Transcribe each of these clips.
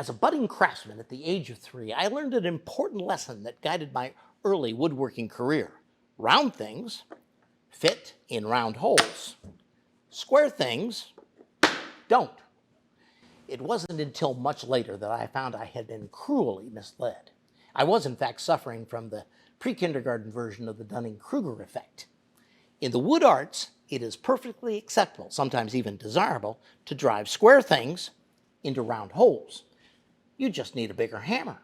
As a budding craftsman at the age of 3, I learned an important lesson that guided my early woodworking career. Round things fit in round holes. Square things don't. It wasn't until much later that I found I had been cruelly misled. I was, in fact, suffering from the pre-kindergarten version of the Dunning-Kruger effect. In the wood arts, it is perfectly acceptable, sometimes even desirable, to drive square things into round holes. You just need a bigger hammer.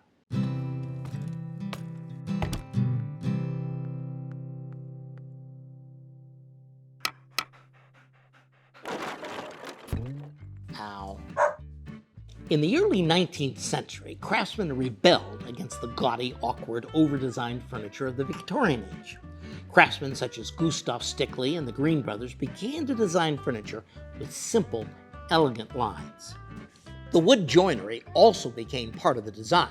Ow. In the early 19th century, craftsmen rebelled against the gaudy, awkward, over-designed furniture of the Victorian age. Craftsmen such as Gustav Stickley and the Green Brothers began to design furniture with simple, elegant lines. The wood joinery also became part of the design.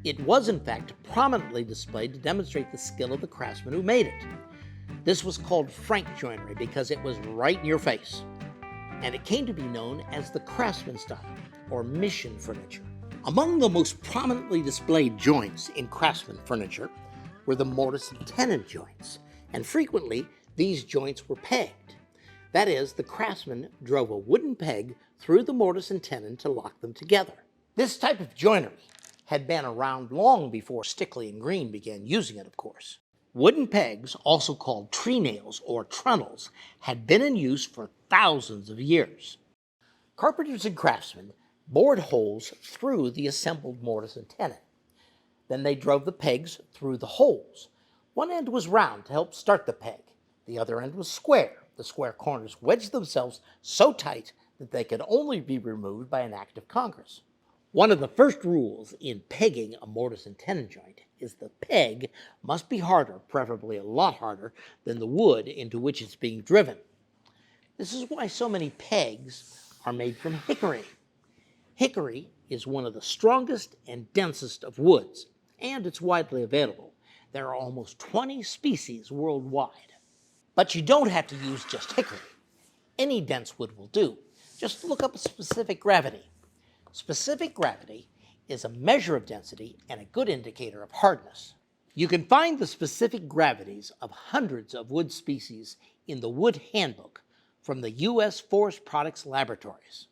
It was, in fact, prominently displayed to demonstrate the skill of the craftsman who made it. This was called frank joinery because it was right in your face, and it came to be known as the craftsman style, or mission furniture. Among the most prominently displayed joints in craftsman furniture were the mortise and tenon joints, and frequently these joints were pegged. That is, the craftsman drove a wooden peg through the mortise and tenon to lock them together. This type of joinery had been around long before Stickley and Green began using it, of course. Wooden pegs, also called trenails or trunnels, had been in use for thousands of years. Carpenters and craftsmen bored holes through the assembled mortise and tenon. Then they drove the pegs through the holes. One end was round to help start the peg. The other end was square. The square corners wedged themselves so tight that they could only be removed by an act of Congress. One of the first rules in pegging a mortise and tenon joint is the peg must be harder, preferably a lot harder, than the wood into which it's being driven. This is why so many pegs are made from hickory. Hickory is one of the strongest and densest of woods, and it's widely available. There are almost 20 species worldwide. But you don't have to use just hickory. Any dense wood will do. Just look up specific gravity. Specific gravity is a measure of density and a good indicator of hardness. You can find the specific gravities of hundreds of wood species in the Wood Handbook from the U.S. Forest Products Laboratories.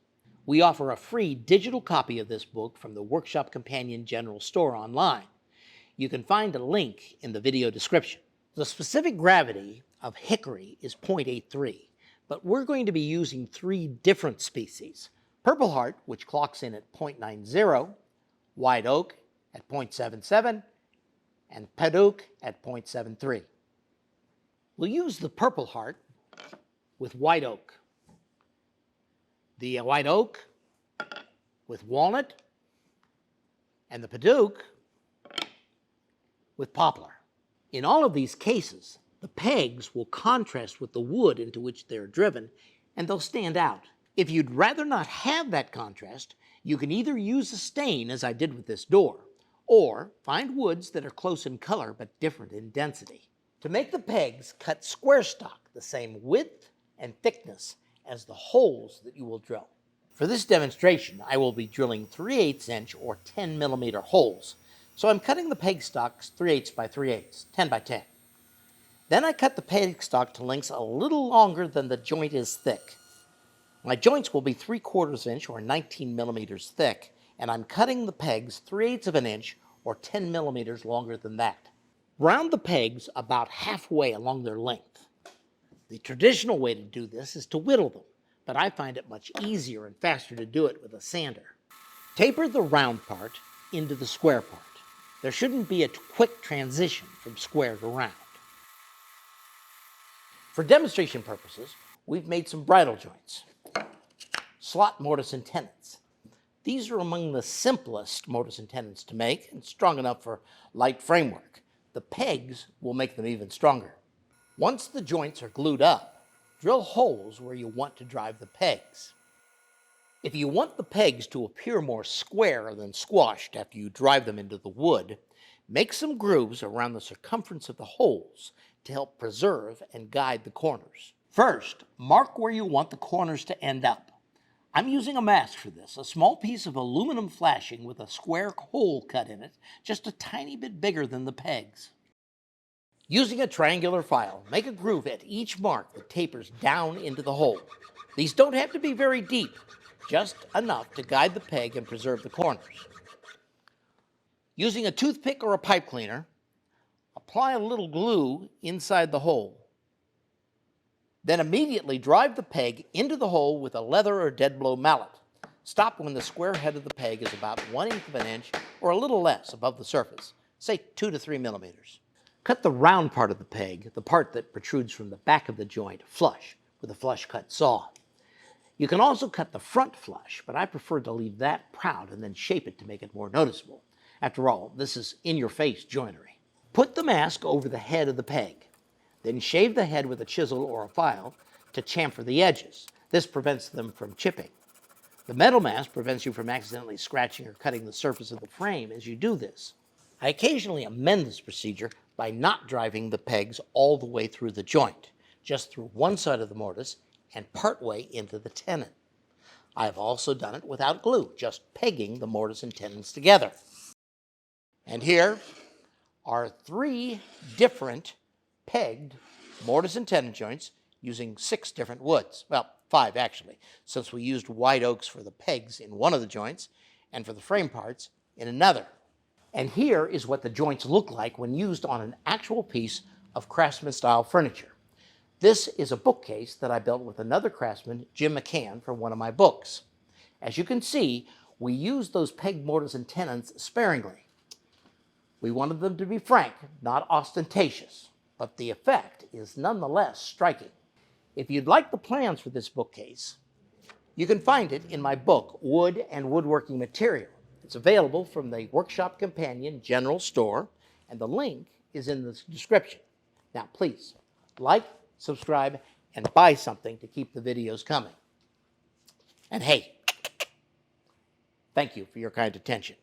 We offer a free digital copy of this book from the Workshop Companion General Store online. You can find a link in the video description. The specific gravity of hickory is 0.83, but we're going to be using 3 different species. Purple Heart, which clocks in at 0.90, White Oak at 0.77, and Padauk at 0.73. We'll use the Purple Heart with White Oak, the White Oak with Walnut, and the Padauk with Poplar. In all of these cases, the pegs will contrast with the wood into which they're driven, and they'll stand out. If you'd rather not have that contrast, you can either use a stain, as I did with this door, or find woods that are close in color but different in density. To make the pegs, cut square stock the same width and thickness as the holes that you will drill. For this demonstration, I will be drilling 3/8 inch or 10 millimeter holes, so I'm cutting the peg stocks 3/8 by 3/8, 10 by 10. Then I cut the peg stock to lengths a little longer than the joint is thick. My joints will be 3/4 inch or 19 millimeters thick, and I'm cutting the pegs 3/8 of an inch or 10 millimeters longer than that. Round the pegs about halfway along their length. The traditional way to do this is to whittle them, but I find it much easier and faster to do it with a sander. Taper the round part into the square part. There shouldn't be a quick transition from square to round. For demonstration purposes, we've made some bridle joints. Slot mortise and tenons. These are among the simplest mortise and tenons to make and strong enough for light framework. The pegs will make them even stronger. Once the joints are glued up, drill holes where you want to drive the pegs. If you want the pegs to appear more square than squashed after you drive them into the wood, make some grooves around the circumference of the holes to help preserve and guide the corners. First, mark where you want the corners to end up. I'm using a mask for this, a small piece of aluminum flashing with a square hole cut in it, just a tiny bit bigger than the pegs. Using a triangular file, make a groove at each mark that tapers down into the hole. These don't have to be very deep, just enough to guide the peg and preserve the corners. Using a toothpick or a pipe cleaner, apply a little glue inside the hole. Then immediately drive the peg into the hole with a leather or dead blow mallet. Stop when the square head of the peg is about 1/8 of an inch or a little less above the surface, say 2 to 3 millimeters. Cut the round part of the peg, the part that protrudes from the back of the joint, flush with a flush cut saw. You can also cut the front flush, but I prefer to leave that proud and then shape it to make it more noticeable. After all, this is in-your-face joinery. Put the mask over the head of the peg. Then shave the head with a chisel or a file to chamfer the edges. This prevents them from chipping. The metal mask prevents you from accidentally scratching or cutting the surface of the frame as you do this. I occasionally amend this procedure by not driving the pegs all the way through the joint, just through one side of the mortise and partway into the tenon. I have also done it without glue, just pegging the mortise and tenons together. And here are 3 different pegged mortise and tenon joints using 6 different woods. Well, 5 actually, since we used white oaks for the pegs in one of the joints and for the frame parts in another. And here is what the joints look like when used on an actual piece of Craftsman-style furniture. This is a bookcase that I built with another craftsman, Jim McCann, for one of my books. As you can see, we used those pegged mortise and tenons sparingly. We wanted them to be frank, not ostentatious, but the effect is nonetheless striking. If you'd like the plans for this bookcase, you can find it in my book, Wood and Woodworking Material. It's available from the Workshop Companion General Store, and the link is in the description. Now, please, like, subscribe, and buy something to keep the videos coming. And hey, thank you for your kind attention.